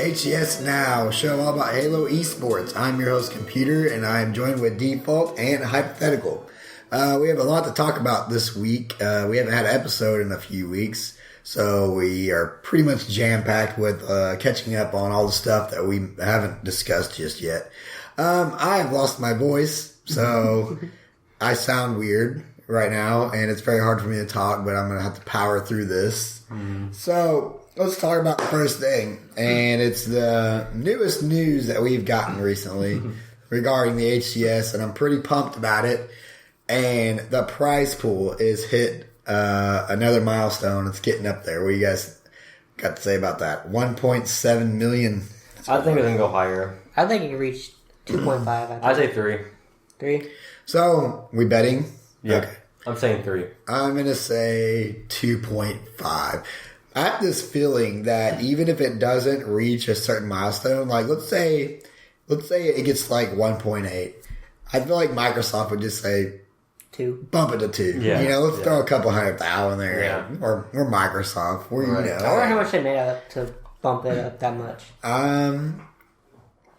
HCS Now, a show all about Halo esports. I'm your host, Computer, and I am joined with Default and Hypothetical. We have a lot to talk about this week. We haven't had an episode in a few weeks, so we are pretty much jam-packed with catching up on all the stuff that we haven't discussed just yet. I have lost my voice, so I sound weird right now, and it's very hard for me to talk, but I'm going to have to power through this. So let's talk about the first thing, and it's the newest news that we've gotten recently regarding the HCS, and I'm pretty pumped about it. And the prize pool is hit another milestone. It's getting up there. What do you guys got to say about that? 1.7 million. I think it's going to go higher. I think it can reach 2.5. I'd say 3. 3? So, we betting? Yeah. Okay. I'm saying 3. I'm going to say 2.5. I have this feeling that even if it doesn't reach a certain milestone, like let's say it gets like 1.8, I feel like Microsoft would just say 2. bump it to 2. Yeah. Let's throw a couple $100,000 in there. Yeah. Or Microsoft. Or, Right. I wonder how much they made up to bump it up that much.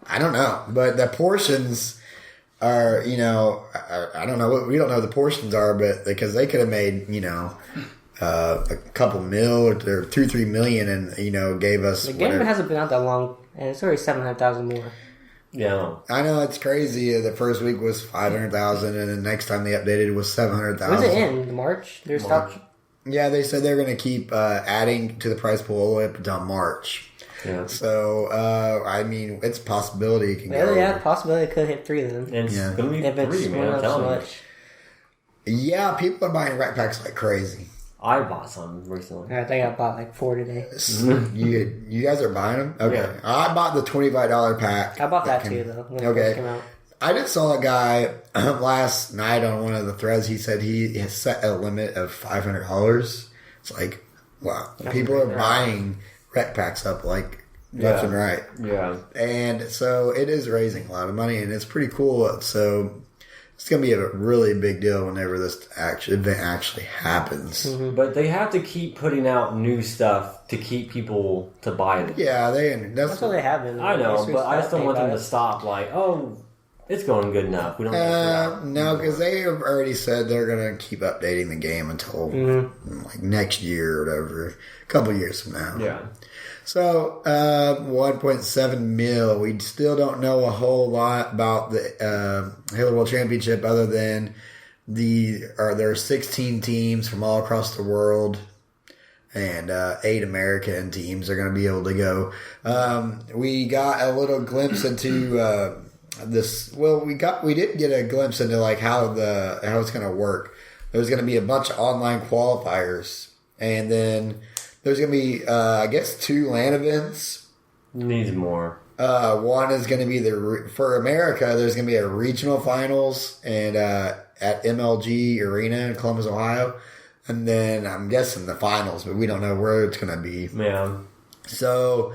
I don't know, but the portions are, I don't know what we don't know the portions are, but because they could have made, a couple mil or 2-3 million, and gave us. The game hasn't been out that long, and it's already 700,000 more. Yeah. I know it's crazy. The first week was 500,000, and the next time they updated it was 700,000. When's it in? March? They're March. Yeah, they said they're going to keep adding to the prize pool all the way up until March. Yeah. So, it's a possibility it can go. Yeah, possibility it could hit 3 then. And it's going to be If it's 3, man. went I'm up so telling you. much. Yeah, people are buying rack packs like crazy. I bought some recently. I think I bought like 4 today. You guys are buying them? Okay. Yeah. I bought the $25 pack. I bought that too, though, when it Okay. first came out. I just saw a guy last night on one of the threads. He said he has set a limit of $500. It's like, wow. People are buying rack packs up like left and right. Yeah. And so it is raising a lot of money, and it's pretty cool. So it's going to be a really big deal whenever this event actually happens. Mm-hmm. But they have to keep putting out new stuff to keep people to buy it. Yeah, That's what they have been. I know, but I just don't want them to stop like, oh, it's going good enough. We don't no, because they have already said they're going to keep updating the game until like next year or whatever, a couple years from now. Yeah. So, 1.7 mil. We still don't know a whole lot about the Halo World Championship other than there are 16 teams from all across the world, and 8 American teams are going to be able to go. We got a little glimpse into this. Well, we did get a glimpse into like how it's going to work. There's going to be a bunch of online qualifiers, and then there's going to be, I guess, 2 LAN events. Needs more. One is going to be for America, there's going to be a regional finals and at MLG Arena in Columbus, Ohio. And then I'm guessing the finals, but we don't know where it's going to be. Yeah. So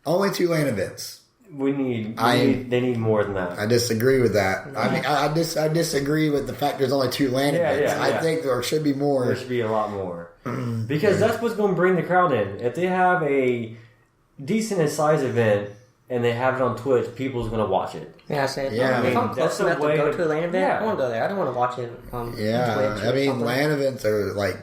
only 2 LAN events. They need more than that. I disagree with that. I mean, I disagree with the fact there's only 2 LAN events. Yeah. I think there should be more. There should be a lot more. Because that's what's going to bring the crowd in. If they have a decent size event and they have it on Twitch, people's going to watch it. Yeah, I said, Yeah, I mean, if I'm close that's a enough to way go to- to a LAN event, yeah. I want to go there. I don't want to watch it on Twitch. I or mean, something. LAN events are like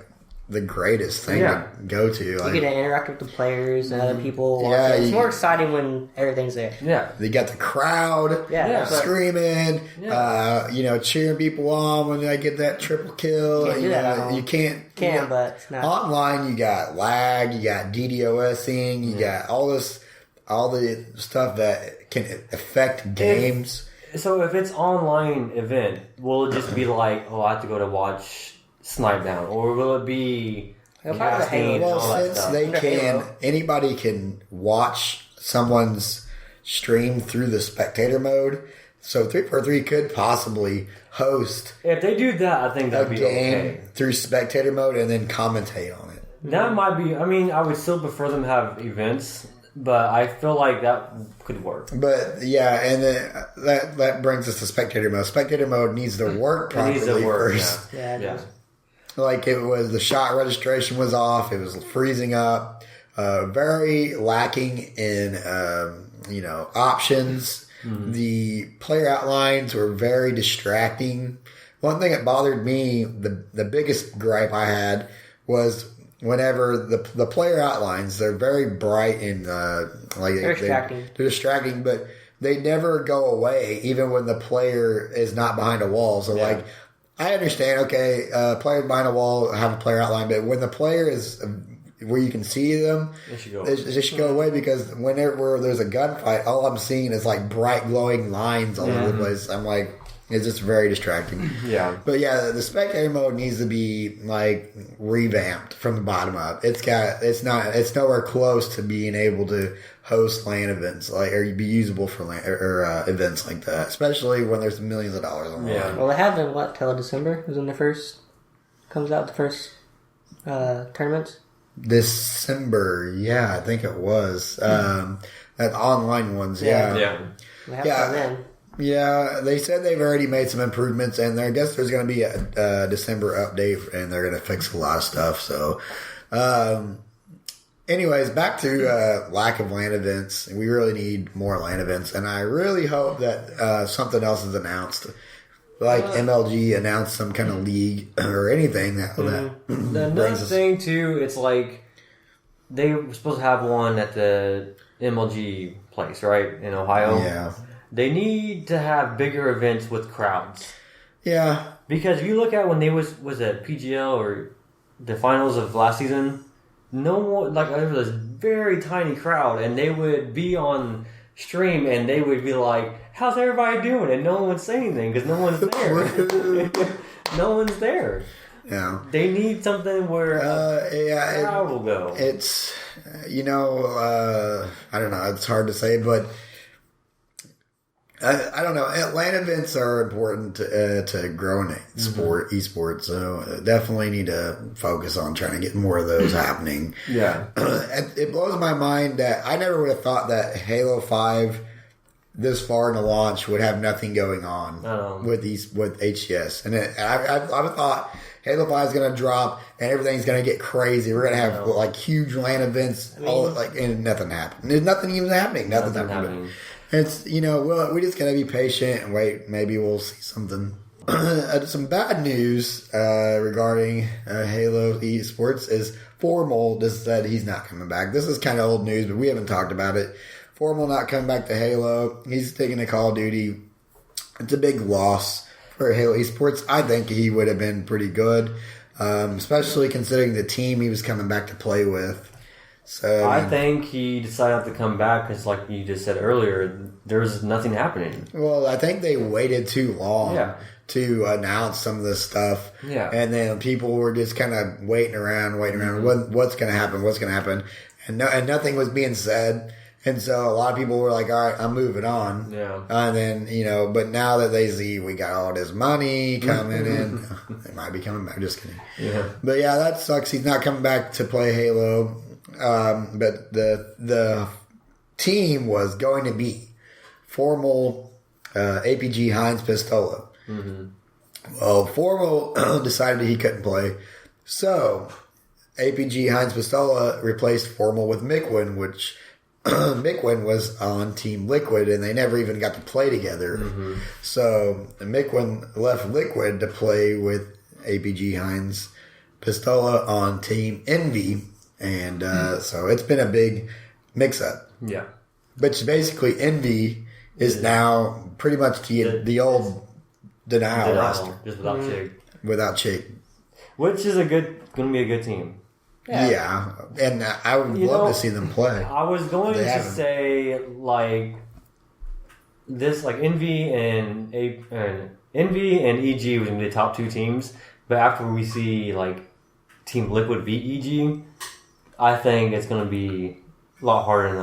the greatest thing Yeah. to go to. You Like, get to interact with the players and other people. Yeah, It's more exciting when everything's there. Yeah. they got the crowd Yeah. screaming, cheering people on when they get that triple kill. Can't do that at home. You can't. But it's not. Online, you got lag, you got DDoSing, you got all the stuff that can affect games. So if it's online event, will it just be like, I have to go to watch Snipe Down? Or will it be It'll probably be casting and Halo. all Well, that since stuff? they anybody can watch someone's stream through the spectator mode. So 343 could possibly host If they do that, I think a that'd be game okay. through spectator mode and then commentate on it. That might be, I would still prefer them to have events, but I feel like that could work. But yeah, and then that brings us to spectator mode. Spectator mode needs to work It properly needs to work, first. Yeah, yeah. Like it was, the shot registration was off. It was freezing up. very lacking in options. Mm-hmm. The player outlines were very distracting. One thing that bothered me, the biggest gripe I had, was whenever the player outlines, they're very bright and they're distracting. They're distracting, but they never go away, even when the player is not behind a wall. So, I understand, okay, player behind a wall have a player outline, but when the player is where you can see them, they should go away, because whenever there's a gunfight, all I'm seeing is like bright glowing lines all over the place. I'm like, it's just very distracting. Yeah. But yeah, the spectator mode needs to be like revamped from the bottom up. It's nowhere close to being able to host LAN events or be usable for LAN or events like that, especially when there's millions of dollars on the line. Well, they have been till December is when the first tournaments. December, yeah, I think it was. That online ones, yeah. They have till then. Yeah, they said they've already made some improvements, and I guess there's going to be a December update, and they're going to fix a lot of stuff. So, anyways, back to lack of LAN events. We really need more LAN events, and I really hope that something else is announced. Like MLG announced some kind of league or anything that another thing too. It's like they were supposed to have one at the MLG place, right, in Ohio. Yeah, they need to have bigger events with crowds. Yeah, because if you look at when they was it PGL or the finals of last season, no one there was a very tiny crowd, and they would be on stream and they would be like, how's everybody doing? And no one would say anything because no one's there. No one's there. Yeah. They need something where a crowd will go. It's, I don't know, it's hard to say, but I don't know. LAN events are important to growing esports, so definitely need to focus on trying to get more of those happening. Yeah. It blows my mind that I never would have thought that Halo 5 this far in the launch would have nothing going on with HCS. And I thought Halo 5 is going to drop and everything's going to get crazy. We're going to have huge LAN events, and nothing happened. There's nothing even happening. Nothing's happening. It's, we just got to be patient and wait. Maybe we'll see something. Some bad news regarding Halo esports is Formal just said he's not coming back. This is kind of old news, but we haven't talked about it. Formal not coming back to Halo. He's taking to Call of Duty. It's a big loss for Halo esports. I think he would have been pretty good, especially considering the team he was coming back to play with. So I think he decided not to come back because, like you just said earlier, there's nothing happening. Well, I think they waited too long to announce some of this stuff. Yeah. And then people were just kind of waiting around. What's going to happen? And nothing was being said. And so a lot of people were like, all right, I'm moving on. Yeah. And then, but now that they see we got all this money coming in, they might be coming back. Just kidding. Yeah. But yeah, that sucks. He's not coming back to play Halo. But the team was going to be Formal, APG, Heinz, Pistola. Mm-hmm. Well, Formal decided he couldn't play. So APG, Heinz, Pistola replaced Formal with Mikwin, which Mikwin was on Team Liquid, and they never even got to play together. Mm-hmm. So Mikwin left Liquid to play with APG, Heinz, Pistola on Team Envy. And so it's been a big mix-up. Yeah. But basically, Envy is now pretty much the old Denial roster. Just without Chig. Without Chig. Which is going to be a good team. Yeah. And I would love to see them play. I was going to say, Envy and EG was going to be the top two teams. But after we see, Team Liquid beat EG, I think it's going to be a lot harder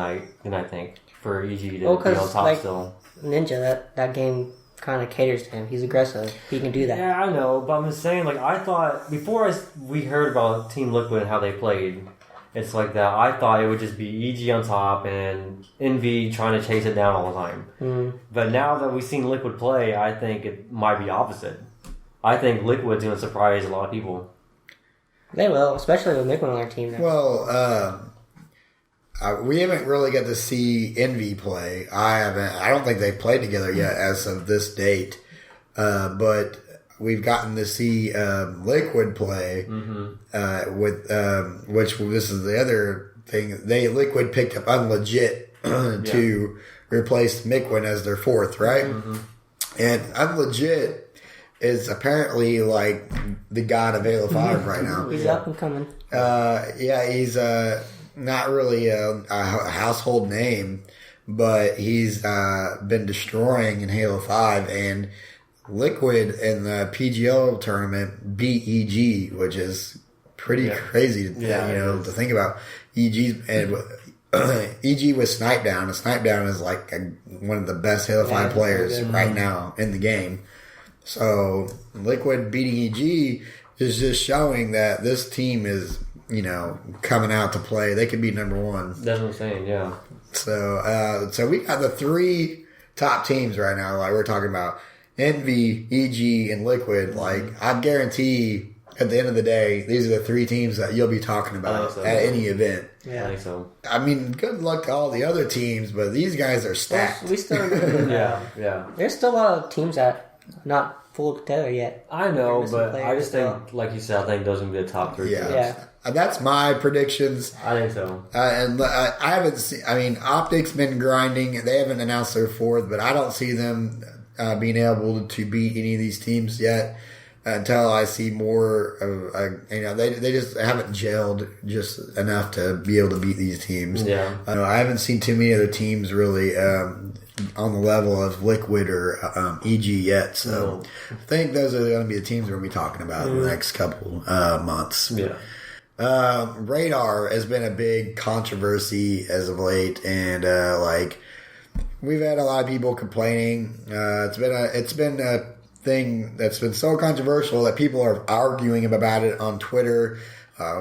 than I think for EG to be on top still. Ninja, that game kind of caters to him. He's aggressive. He can do that. Yeah, I know, but I'm just saying, I thought, before we heard about Team Liquid and how they played, it's like that, I thought it would just be EG on top and Envy trying to chase it down all the time. Mm. But now that we've seen Liquid play, I think it might be opposite. I think Liquid's going to surprise a lot of people. They will, especially with Mikwin on their team now. Well, We haven't really got to see Envy play. I don't think they've played together yet as of this date. But we've gotten to see Liquid play with which this is the other thing. Liquid picked up Unlegit to replace Miquin as their fourth, right? And Unlegit is apparently like the god of Halo 5 right now. He's up and coming. He's not really a household name, but he's been destroying in Halo 5, and Liquid in the PGL tournament beat EG, which is pretty crazy to think about. EG was Snipe Down, and Snipe Down is like one of the best Halo 5 players right now in the game. So Liquid beating EG is just showing that this team is, coming out to play. They could be number one. That's what I'm saying, yeah. So we got the three top teams right now, like we're talking about. Envy, EG, and Liquid. Like, I guarantee at the end of the day, these are the three teams that you'll be talking about at any event. Yeah. I think so. I mean, good luck to all the other teams, but these guys are stacked. We still Yeah. There's still a lot of teams that not pulled together yet. I know, but I just think, like you said, I think those are going to be the top three. Yeah. That's my predictions. I think so. And I haven't seen, Optic's been grinding. They haven't announced their fourth, but I don't see them being able to beat any of these teams yet until I see more of, they just haven't gelled just enough to be able to beat these teams. Yeah. I haven't seen too many other teams really on the level of Liquid or EG yet. So I think those are going to be the teams we're going to be talking about in the next couple months. Yeah. Radar has been a big controversy as of late, and we've had a lot of people complaining. It's been a thing that's been so controversial that people are arguing about it on Twitter.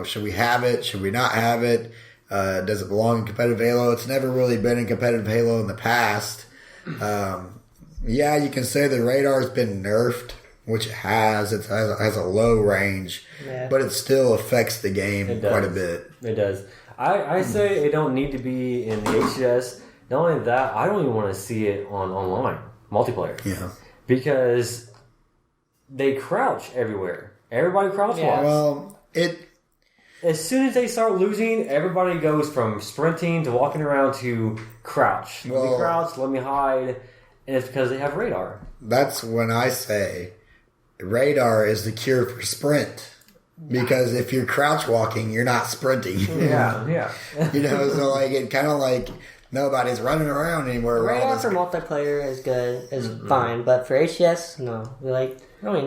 Should we have it? Should we not have it? Does it belong in competitive Halo? It's never really been in competitive Halo in the past. You can say the radar's been nerfed, which it has. It has a low range, but it still affects the game quite a bit. It does. I say it don't need to be in the HCS. Not only that, I don't even want to see it on online multiplayer. Yeah, because they crouch everywhere. Everybody crouch walks. Well, as soon as they start losing, everybody goes from sprinting to walking around to crouch. Let me crouch, let me hide, and it's because they have radar. That's when I say radar is the cure for sprint. Because if you're crouch walking, you're not sprinting. Yeah. So it kind of like nobody's running around anymore. Radar for multiplayer is good, is fine, but for HCS, no.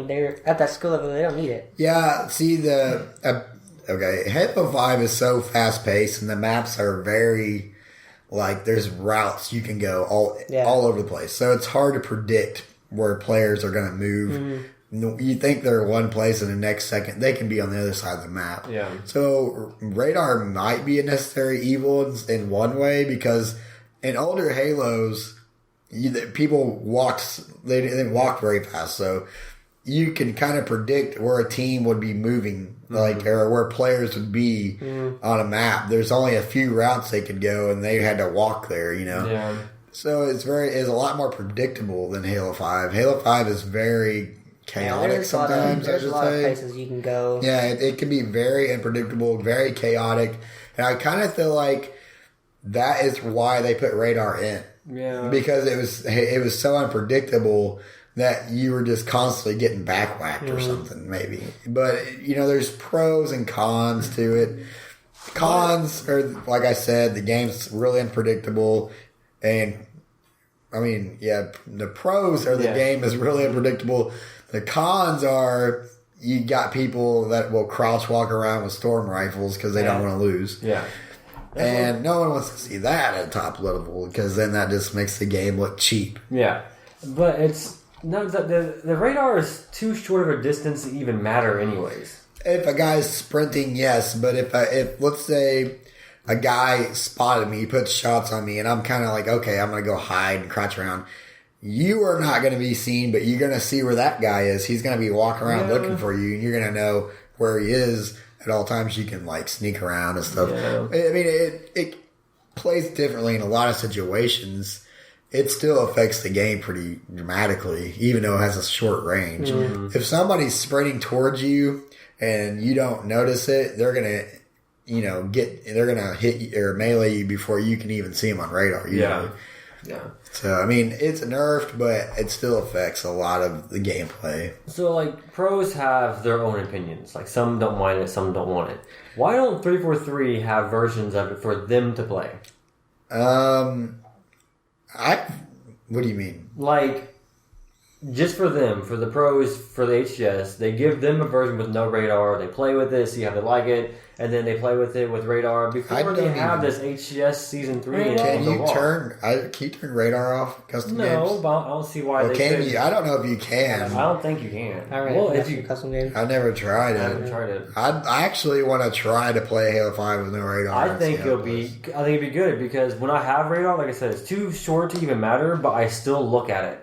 They're at that skill level, they don't need it. Yeah, see Halo 5 is so fast paced, and the maps are very there's routes you can go all over the place. So it's hard to predict where players are going to move. You think they're one place, and the next second they can be on the other side of the map. Yeah. So radar might be a necessary evil in one way, because in older Halos, people they didn't walk very fast, so you can kind of predict where a team would be moving, or where players would be on a map. There's only a few routes they could go, and they had to walk there. Yeah. So it's a lot more predictable than Halo 5. Halo 5 is very chaotic sometimes. There's a lot of places you can go. Yeah, it can be very unpredictable, very chaotic, and I kind of feel like that is why they put radar in. Yeah, because it was so unpredictable that you were just constantly getting back-whacked or something, maybe. But there's pros and cons to it. Cons are, like I said, the game's really unpredictable, and the pros are the game is really unpredictable. The cons are you got people that will crouch walk around with storm rifles because they don't want to lose. Yeah. And no one wants to see that at top level, because then that just makes the game look cheap. Yeah. But the radar is too short of a distance to even matter anyways. If a guy's sprinting, yes. But if let's say a guy spotted me, he puts shots on me, and I'm kind of like, okay, I'm going to go hide and crouch around. You are not going to be seen, but you're going to see where that guy is. He's going to be walking around looking for you, and you're going to know where he is at all times. You can sneak around and stuff. Yeah. I mean, plays differently in a lot of situations, it still affects the game pretty dramatically, even though it has a short range. If somebody's sprinting towards you and you don't notice it, they're gonna, they're gonna hit you or melee you before you can even see them on radar. Yeah. So I mean, it's nerfed, but it still affects a lot of the gameplay. So like pros have their own opinions. Like some don't mind it, some don't want it. Why don't 343 have versions of it for them to play? What do you mean? Like, just for them, for the pros, for the HCS, they give them a version with no radar. They play with it, see how they like it, and then they play with it with radar before they have this HCS Season 3. Can you turn radar off custom games? No, but I don't see why they can could. you? I don't know if you can. I don't think you can. All right, well, if you custom games. I've never tried it. I haven't tried it. I actually want to try to play Halo 5 with no radar. I think it'd be good because when I have radar, like I said, it's too short to even matter, but I still look at it.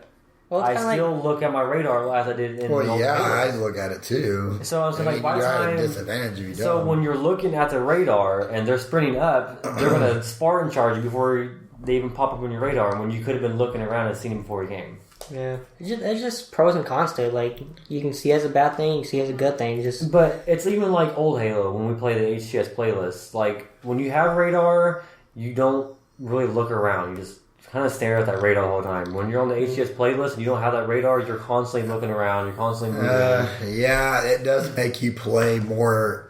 Well, I still look at my radar as I did in I look at it too. So I was like, by the time, disadvantage if you so don't. when you're looking at the radar and they're sprinting up, they're gonna Spartan charge you before they even pop up on your radar. When you could have been looking around and seen them before you came. Yeah, it's just pros and cons to it. Like you can see it as a bad thing, you can see it as a good thing. But it's even like old Halo when we play the HCS playlist. Like when you have radar, you don't really look around. You just kind of stare at that radar all the time. When you're on the HCS playlist and you don't have that radar, you're constantly looking around. You're constantly moving. Yeah, it does make you play more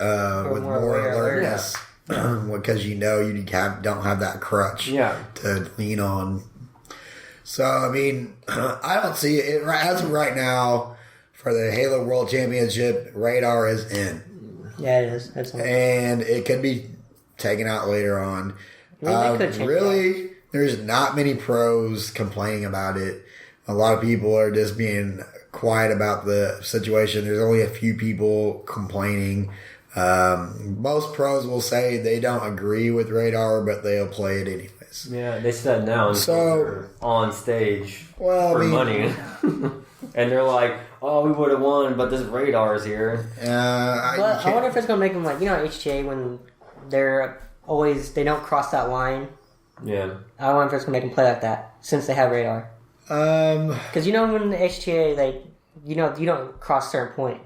with more alertness because you don't have that crutch to lean on. So I mean, I don't see it as of right now for the Halo World Championship. Radar is in. Yeah, it is. And it could be taken out later on. They could change that. There's not many pros complaining about it. A lot of people are just being quiet about the situation. There's only a few people complaining. Most pros will say they don't agree with radar, but they'll play it anyways. Yeah, they said now on stage money. And they're like, oh, we would have won, but this radar is here. I wonder if it's going to make them like, HTA when they don't cross that line. Yeah. I wonder if it's going to make them play like that since they have radar. Because when the HTA, you don't cross a certain point.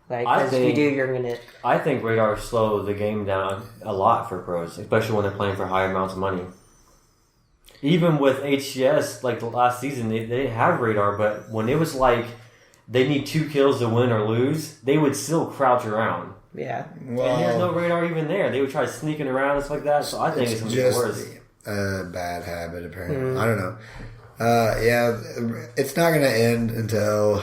If you do, you're going to... I think radar slow the game down a lot for pros, especially when they're playing for high amounts of money. Even with HCS, like the last season, they didn't have radar, but when it was like they need 2 kills to win or lose, they would still crouch around. Yeah. Well, and there's no radar even there. They would try sneaking around and stuff like that, so I think it's going to be worse. A bad habit, apparently. I don't know. It's not going to end until...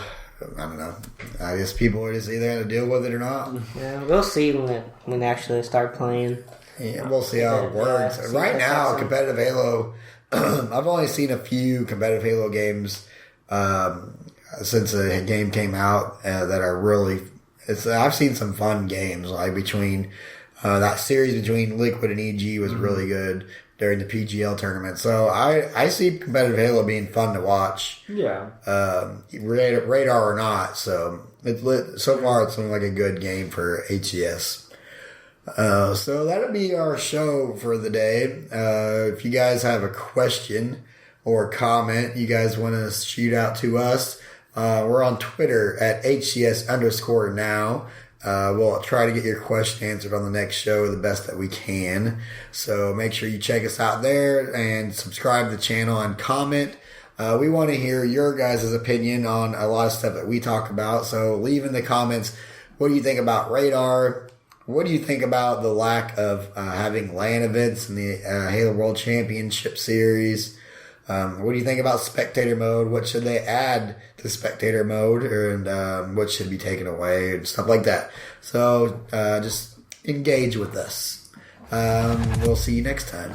I don't know. I guess people are just either going to deal with it or not. Yeah, we'll see when they actually start playing. Yeah, we'll see how it works. Right now, competitive Halo... I've only seen a few competitive Halo games since the game came out that are really... I've seen some fun games, like between... that series between Liquid and EG was really good during the PGL tournament. So I see competitive Halo being fun to watch. Yeah. Radar or not. So so far it's been like a good game for HCS. So that'll be our show for the day. If you guys have a question or comment you guys want to shoot out to us, we're on Twitter at HCS_now. We'll try to get your question answered on the next show the best that we can. So make sure you check us out there and subscribe to the channel and comment. We want to hear your guys' opinion on a lot of stuff that we talk about. So leave in the comments, what do you think about radar? What do you think about the lack of having LAN events in the Halo World Championship Series? What do you think about spectator mode? What should they add to spectator mode? And what should be taken away? And stuff like that. So just engage with us. We'll see you next time.